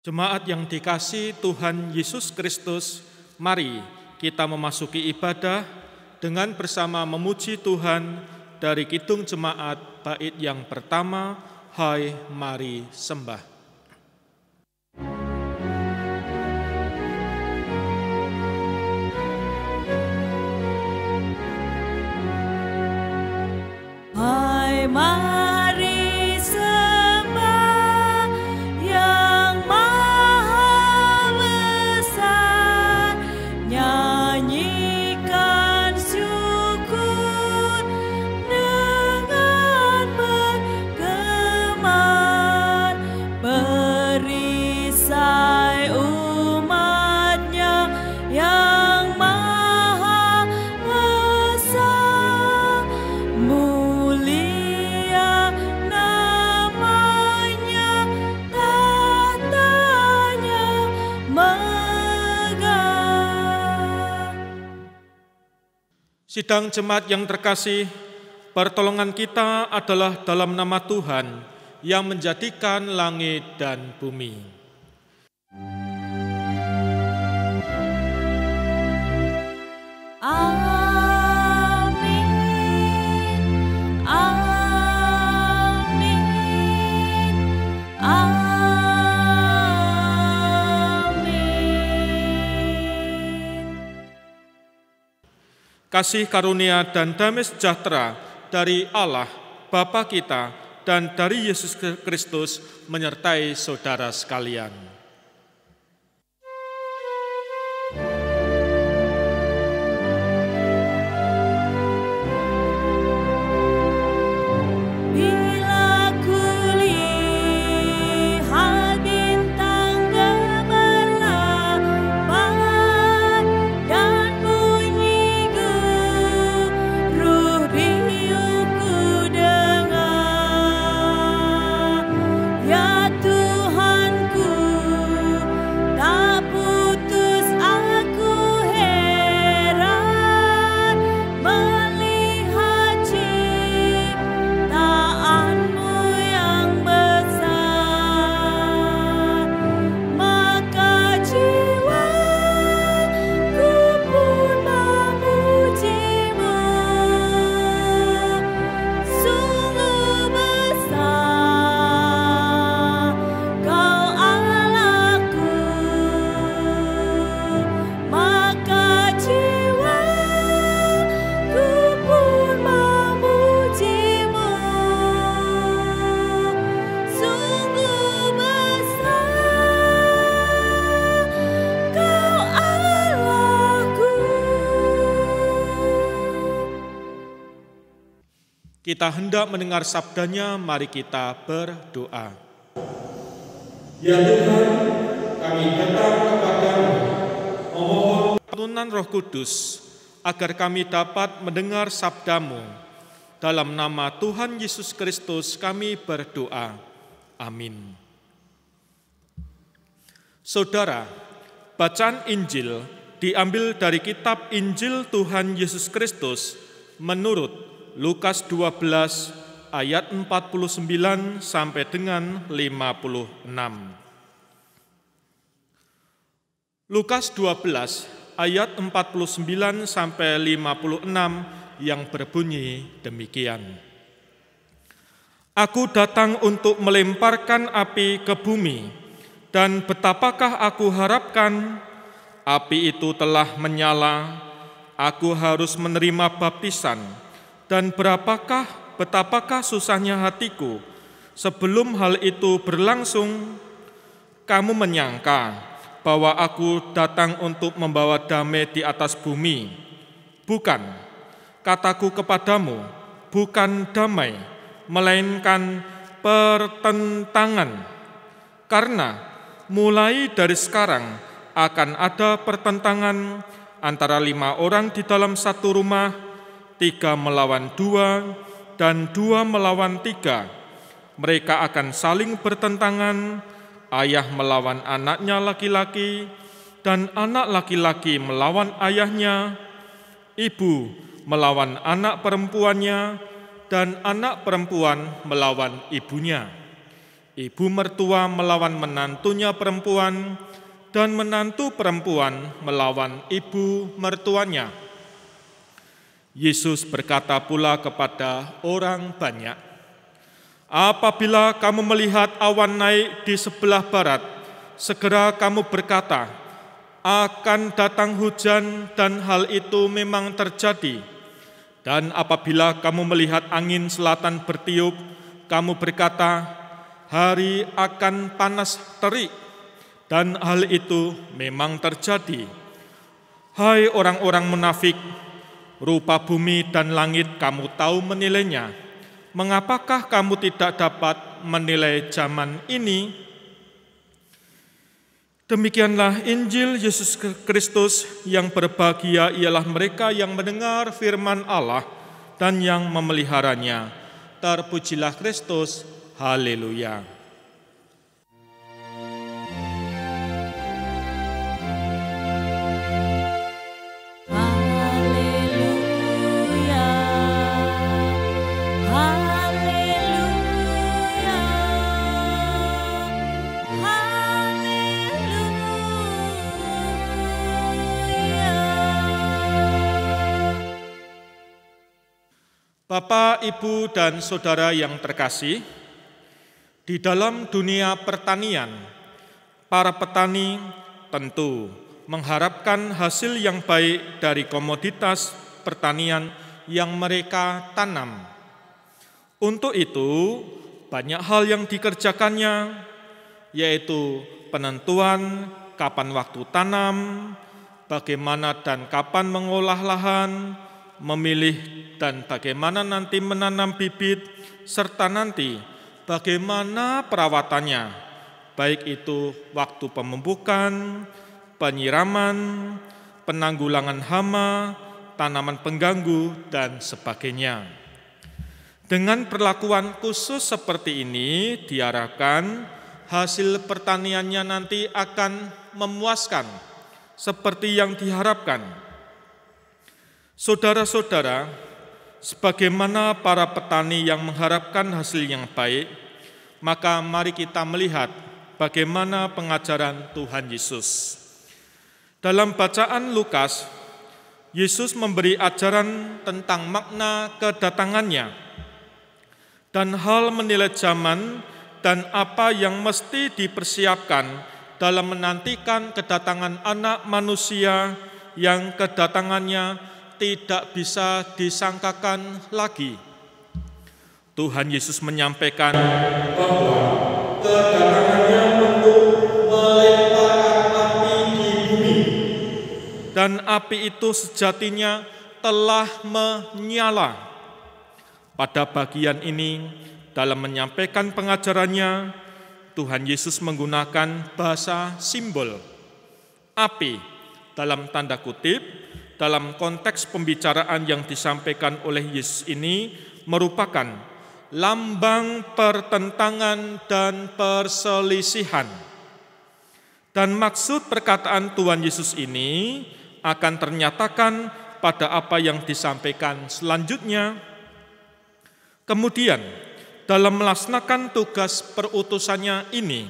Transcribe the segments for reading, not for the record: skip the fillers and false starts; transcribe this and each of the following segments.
Jemaat yang dikasihi Tuhan Yesus Kristus, mari kita memasuki ibadah dengan bersama memuji Tuhan dari Kidung Jemaat bait yang pertama, Hai Mari Sembah. Hai mari sembah yang maha besar, nyanyikan syukur dengan bergema, perisai umatnya yang maha esa. Mulia namanya, tahtanya megah. Sidang jemaat yang terkasih, pertolongan kita adalah dalam nama Tuhan yang menjadikan langit dan bumi. Amin, amin, amin. Kasih karunia dan damai sejahtera dari Allah, Bapa kita, dan dari Yesus Kristus menyertai saudara sekalian. Bila kulihat bintang gemerlapan dan bunyi geruh biuku dengar, ya Tuhanku, tak putus aku heran melihat ciptaanmu yang besar. Maka jiwaku pun memujimu, sungguh besar Kau Allahku. Maka jiwaku pun memujimu, sungguh besar Kau Allahku. Kita hendak mendengar sabdanya, mari kita berdoa. Ya Tuhan, kami datang kepadamu, memohon Tuntunan Roh Kudus, agar kami dapat mendengar sabdamu. Dalam nama Tuhan Yesus Kristus kami berdoa. Amin. Saudara, bacaan Injil diambil dari kitab Injil Tuhan Yesus Kristus menurut Lukas 12 ayat 49 sampai dengan 56. Lukas 12 ayat 49 sampai 56 yang berbunyi demikian. Aku datang untuk melemparkan api ke bumi, dan betapakah aku harapkan api itu telah menyala, aku harus menerima baptisan, dan betapakah susahnya hatiku sebelum hal itu berlangsung. Kamu menyangka bahwa aku datang untuk membawa damai di atas bumi. Bukan, kataku kepadamu, bukan damai, melainkan pertentangan. Karena mulai dari sekarang akan ada pertentangan antara 5 orang di dalam satu rumah, 3 melawan 2, dan 2 melawan 3. Mereka akan saling bertentangan, ayah melawan anaknya laki-laki, dan anak laki-laki melawan ayahnya, ibu melawan anak perempuannya, dan anak perempuan melawan ibunya. ibu mertua melawan menantunya perempuan, dan menantu perempuan melawan ibu mertuanya. Yesus berkata pula kepada orang banyak, apabila kamu melihat awan naik di sebelah barat, segera kamu berkata, akan datang hujan, dan hal itu memang terjadi. Dan apabila kamu melihat angin selatan bertiup, kamu berkata, hari akan panas terik, dan hal itu memang terjadi. Hai orang-orang munafik, rupa bumi dan langit kamu tahu menilainya. Mengapakah kamu tidak dapat menilai zaman ini? Demikianlah Injil Yesus Kristus. Yang berbahagia ialah mereka yang mendengar firman Allah dan yang memeliharanya. Terpujilah Kristus. Haleluya. Bapak, Ibu, dan Saudara yang terkasih, di dalam dunia pertanian, para petani tentu mengharapkan hasil yang baik dari komoditas pertanian yang mereka tanam. Untuk itu, banyak hal yang dikerjakannya, yaitu penentuan kapan waktu tanam, bagaimana dan kapan mengolah lahan, memilih dan bagaimana nanti menanam bibit, serta nanti bagaimana perawatannya, baik itu waktu pemupukan, penyiraman, penanggulangan hama, tanaman pengganggu, dan sebagainya. Dengan perlakuan khusus seperti ini, diharapkan hasil pertaniannya nanti akan memuaskan, seperti yang diharapkan. Saudara-saudara, sebagaimana para petani yang mengharapkan hasil yang baik, maka mari kita melihat bagaimana pengajaran Tuhan Yesus. Dalam bacaan Lukas, Yesus memberi ajaran tentang makna kedatangannya dan hal menilai zaman dan apa yang mesti dipersiapkan dalam menantikan kedatangan Anak Manusia yang kedatangannya tidak bisa disangkakan lagi. Tuhan Yesus menyampaikan bahwa kedatangannya untuk melemparkan api di bumi, dan api itu sejatinya telah menyala. Pada bagian ini, dalam menyampaikan pengajarannya, Tuhan Yesus menggunakan bahasa simbol. Api dalam tanda kutip, dalam konteks pembicaraan yang disampaikan oleh Yesus ini merupakan lambang pertentangan dan perselisihan. Dan maksud perkataan Tuhan Yesus ini akan ternyatakan pada apa yang disampaikan selanjutnya. Kemudian, dalam melaksanakan tugas perutusannya ini,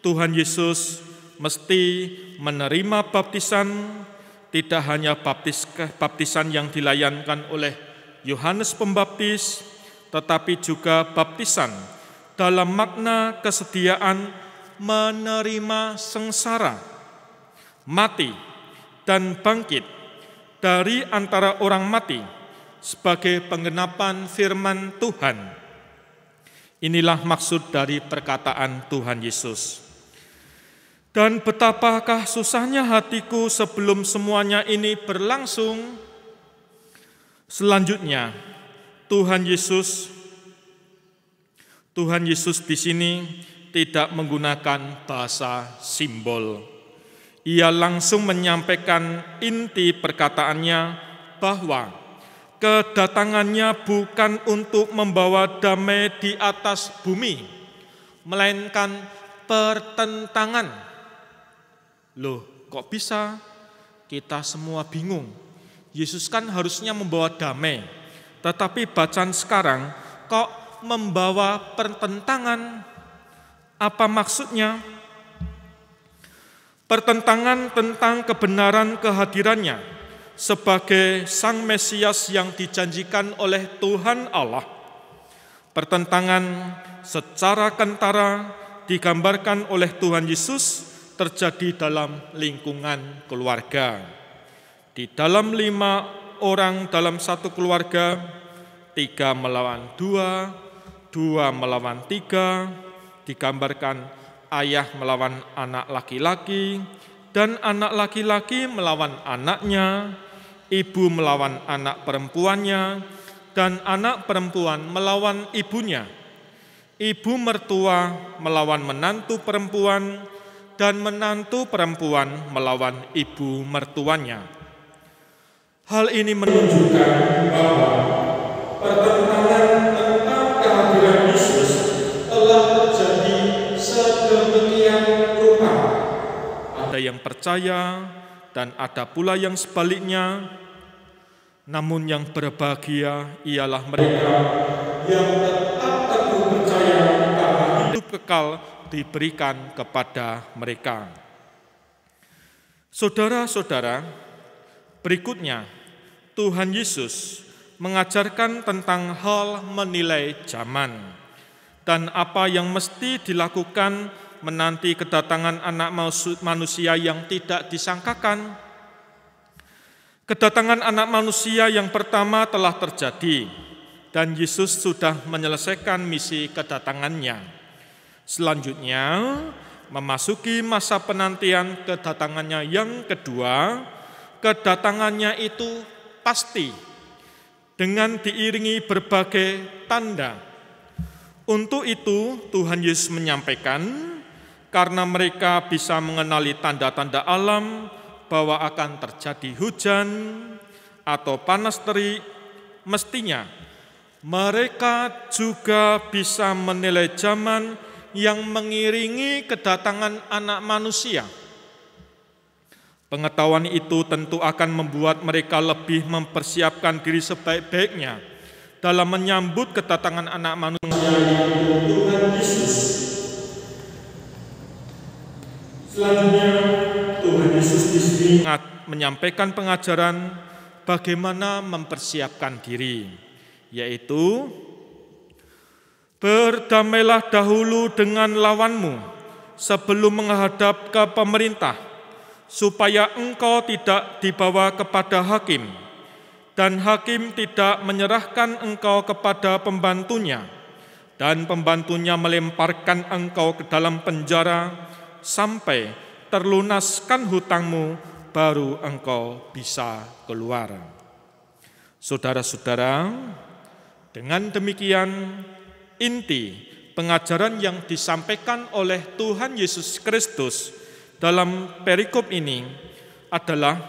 Tuhan Yesus mesti menerima baptisan, tidak hanya baptisan yang dilayankan oleh Yohanes Pembaptis, tetapi juga baptisan dalam makna kesediaan menerima sengsara, mati, dan bangkit dari antara orang mati sebagai penggenapan firman Tuhan. Inilah maksud dari perkataan Tuhan Yesus. Dan betapakah susahnya hatiku sebelum semuanya ini berlangsung. Selanjutnya, Tuhan Yesus di sini tidak menggunakan bahasa simbol. Ia langsung menyampaikan inti perkataannya bahwa kedatangannya bukan untuk membawa damai di atas bumi, melainkan pertentangan. Loh, kok bisa? Kita semua bingung. Yesus kan harusnya membawa damai, tetapi bacaan sekarang kok membawa pertentangan? Apa maksudnya? Pertentangan tentang kebenaran kehadirannya sebagai Sang Mesias yang dijanjikan oleh Tuhan Allah. Pertentangan secara kentara digambarkan oleh Tuhan Yesus terjadi dalam lingkungan keluarga. Di dalam 5 orang dalam satu keluarga, 3 melawan 2, 2 melawan 3, digambarkan ayah melawan anak laki-laki, dan anak laki-laki melawan anaknya, ibu melawan anak perempuannya, dan anak perempuan melawan ibunya, ibu mertua melawan menantu perempuan, dan menantu perempuan melawan ibu mertuanya. Hal ini menunjukkan bahwa pertentangan tentang kehadiran Yesus telah terjadi sedemikian rupa. Ada yang percaya dan ada pula yang sebaliknya. Namun yang berbahagia ialah mereka yang tetap teguh percaya karena hidup kekal diberikan kepada mereka. Saudara-saudara, berikutnya Tuhan Yesus mengajarkan tentang hal menilai zaman dan apa yang mesti dilakukan menanti kedatangan Anak Manusia yang tidak disangkakan. Kedatangan Anak Manusia yang pertama telah terjadi dan Yesus sudah menyelesaikan misi kedatangannya. Selanjutnya, memasuki masa penantian kedatangannya yang kedua, kedatangannya itu pasti dengan diiringi berbagai tanda. Untuk itu Tuhan Yesus menyampaikan, karena mereka bisa mengenali tanda-tanda alam bahwa akan terjadi hujan atau panas terik, mestinya mereka juga bisa menilai zaman yang mengiringi kedatangan Anak Manusia. Pengetahuan itu tentu akan membuat mereka lebih mempersiapkan diri sebaik-baiknya dalam menyambut kedatangan Anak Manusia yaitu Tuhan Yesus. Selanjutnya Tuhan Yesus di sini menyampaikan pengajaran bagaimana mempersiapkan diri, yaitu berdamailah dahulu dengan lawanmu sebelum menghadap ke pemerintah, supaya engkau tidak dibawa kepada hakim, dan hakim tidak menyerahkan engkau kepada pembantunya, dan pembantunya melemparkan engkau ke dalam penjara, sampai terlunaskan hutangmu, baru engkau bisa keluar. Saudara-saudara, dengan demikian inti pengajaran yang disampaikan oleh Tuhan Yesus Kristus dalam perikop ini adalah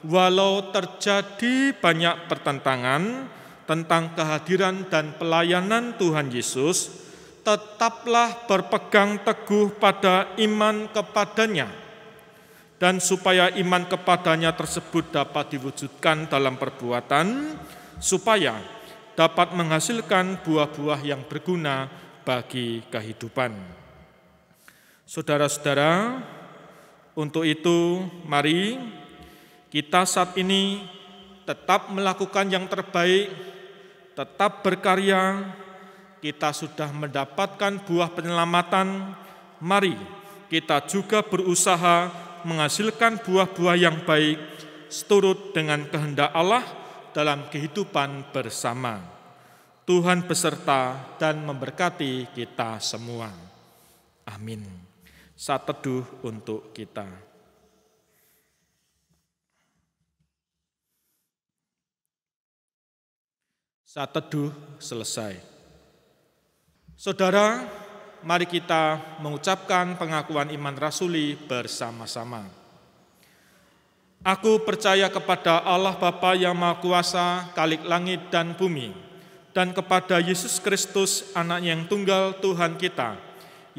walau terjadi banyak pertentangan tentang kehadiran dan pelayanan Tuhan Yesus, tetaplah berpegang teguh pada iman kepadanya, dan supaya iman kepadanya tersebut dapat diwujudkan dalam perbuatan, supaya dapat menghasilkan buah-buah yang berguna bagi kehidupan. Saudara-saudara, untuk itu mari kita saat ini tetap melakukan yang terbaik, tetap berkarya. Kita sudah mendapatkan buah penyelamatan, mari kita juga berusaha menghasilkan buah-buah yang baik seturut dengan kehendak Allah dalam kehidupan bersama. Tuhan beserta dan memberkati kita semua. Amin. Saat teduh untuk kita. Saat teduh selesai. Saudara, mari kita mengucapkan pengakuan iman rasuli bersama-sama. Aku percaya kepada Allah Bapa yang Maha Kuasa, Khalik langit dan bumi, dan kepada Yesus Kristus, Anak yang tunggal Tuhan kita,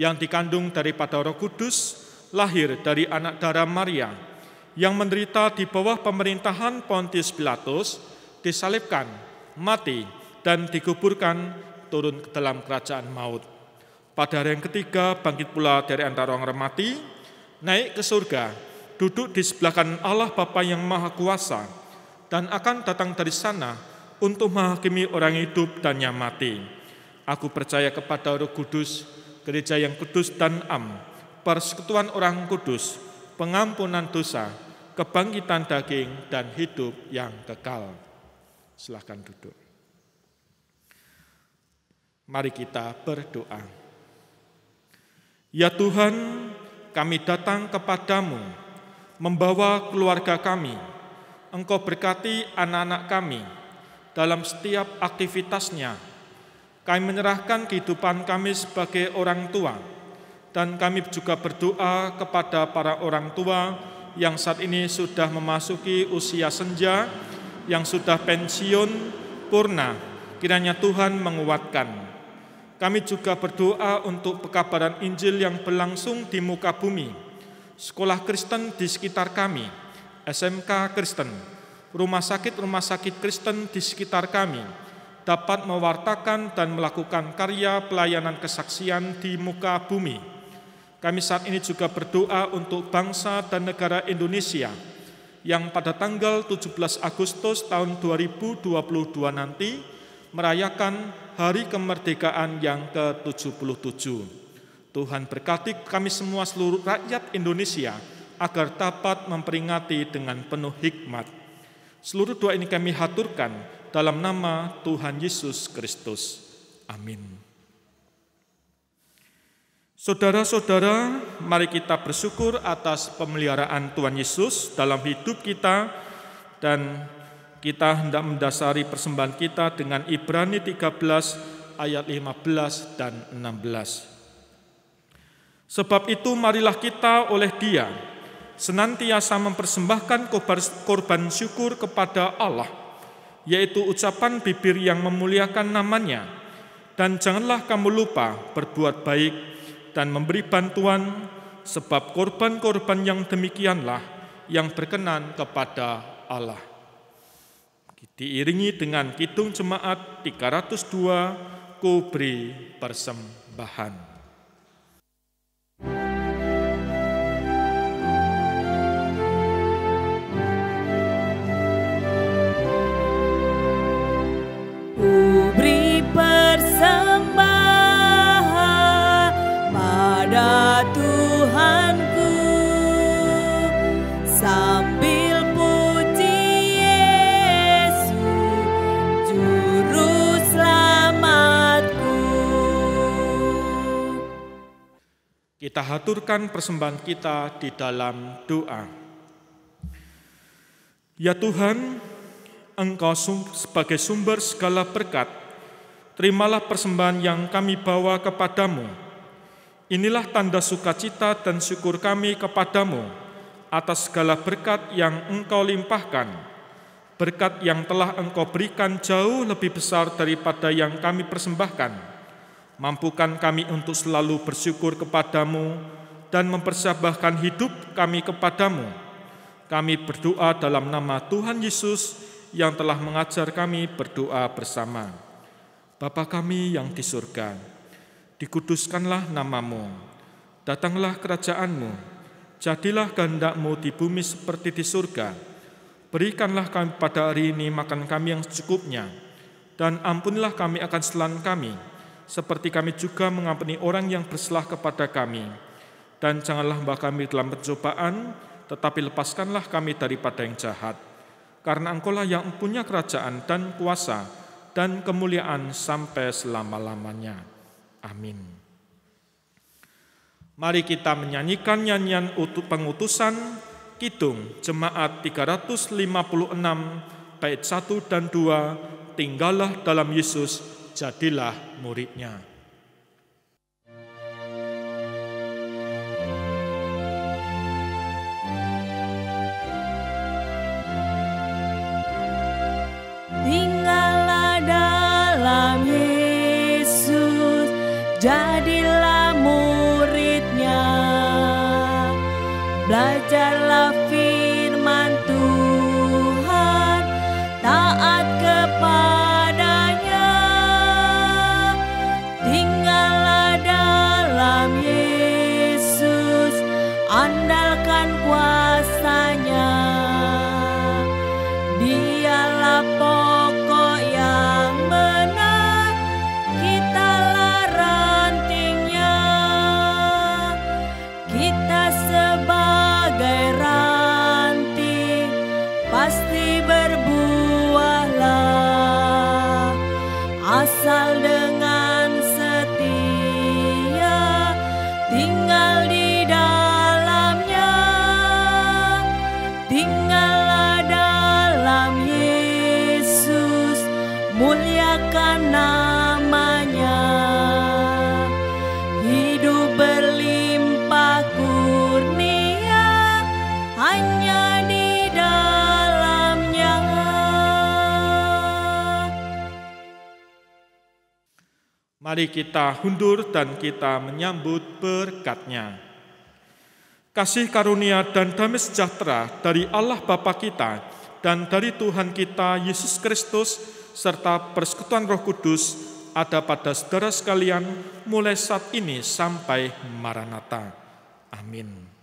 yang dikandung daripada Roh Kudus, lahir dari anak darah Maria, yang menderita di bawah pemerintahan Pontius Pilatus, disalibkan, mati, dan dikuburkan, turun ke dalam kerajaan maut. Pada hari yang ketiga bangkit pula dari antara orang mati, naik ke surga, duduk di sebelah kanan Allah Bapa yang Maha Kuasa, dan akan datang dari sana untuk menghakimi orang hidup dan yang mati. Aku percaya kepada Roh Kudus, gereja yang kudus dan am, persekutuan orang kudus, pengampunan dosa, kebangkitan daging, dan hidup yang kekal. Silakan duduk. Mari kita berdoa. Ya Tuhan, kami datang kepadamu, membawa keluarga kami. Engkau berkati anak-anak kami dalam setiap aktivitasnya. Kami menyerahkan kehidupan kami sebagai orang tua, dan kami juga berdoa kepada para orang tua yang saat ini sudah memasuki usia senja, yang sudah pensiun purna. Kiranya Tuhan menguatkan. Kami juga berdoa untuk pekabaran Injil yang berlangsung di muka bumi, sekolah Kristen di sekitar kami, SMK Kristen, rumah sakit Kristen di sekitar kami, dapat mewartakan dan melakukan karya pelayanan kesaksian di muka bumi. Kami saat ini juga berdoa untuk bangsa dan negara Indonesia yang pada tanggal 17 Agustus tahun 2022 nanti merayakan Hari Kemerdekaan yang ke-77. Tuhan berkati kami semua seluruh rakyat Indonesia agar dapat memperingati dengan penuh hikmat. Seluruh doa ini kami haturkan dalam nama Tuhan Yesus Kristus. Amin. Saudara-saudara, mari kita bersyukur atas pemeliharaan Tuhan Yesus dalam hidup kita, dan kita hendak mendasari persembahan kita dengan Ibrani 13 ayat 15 dan 16. Sebab itu marilah kita oleh Dia senantiasa mempersembahkan korban syukur kepada Allah, yaitu ucapan bibir yang memuliakan namanya, dan janganlah kamu lupa berbuat baik dan memberi bantuan, sebab korban-korban yang demikianlah yang berkenan kepada Allah. Diiringi dengan kidung jemaat 302, Ku beri persembahan. Persembahan pada Tuhanku sambil puji Yesus juru selamatku. Kita haturkan persembahan kita di dalam doa. Ya Tuhan, Engkau sebagai sumber segala berkat, terimalah persembahan yang kami bawa kepadamu. Inilah tanda sukacita dan syukur kami kepadamu atas segala berkat yang Engkau limpahkan, berkat yang telah Engkau berikan jauh lebih besar daripada yang kami persembahkan. Mampukan kami untuk selalu bersyukur kepadamu dan mempersembahkan hidup kami kepadamu. Kami berdoa dalam nama Tuhan Yesus yang telah mengajar kami berdoa bersama. Bapa kami yang di surga, dikuduskanlah namamu, datanglah kerajaanmu, jadilah kehendak-Mu di bumi seperti di surga. Berikanlah kami pada hari ini makan kami yang secukupnya, dan ampunilah kami akan kesalahan kami, seperti kami juga mengampuni orang yang bersalah kepada kami. Dan janganlah membawa kami dalam pencobaan, tetapi lepaskanlah kami daripada yang jahat. Karena Engkau-lah yang mempunyai kerajaan dan kuasa dan kemuliaan sampai selama-lamanya. Amin. Mari kita menyanyikan nyanyian pengutusan kidung jemaat 356 bait 1 dan 2, tinggallah dalam Yesus, jadilah muridnya. Tinggallah dalam Yesus, jadilah muridnya. Belajarlah firman Tuhan, taat kepadanya. Tinggallah dalam Dialah pokok yang benar, kitalah rantingnya. Kita sebagai ranting pasti berbuahlah, asal dengan setia tinggal di dalamnya. Tinggallah dalam Yesus, muliakan namanya. Hidup berlimpah kurnia hanya di dalamnya. Mari kita hundur dan kita menyambut berkat-Nya. Kasih karunia dan damai sejahtera dari Allah Bapa kita dan dari Tuhan kita Yesus Kristus serta persekutuan Roh Kudus ada pada saudara sekalian mulai saat ini sampai Maranatha. Amin.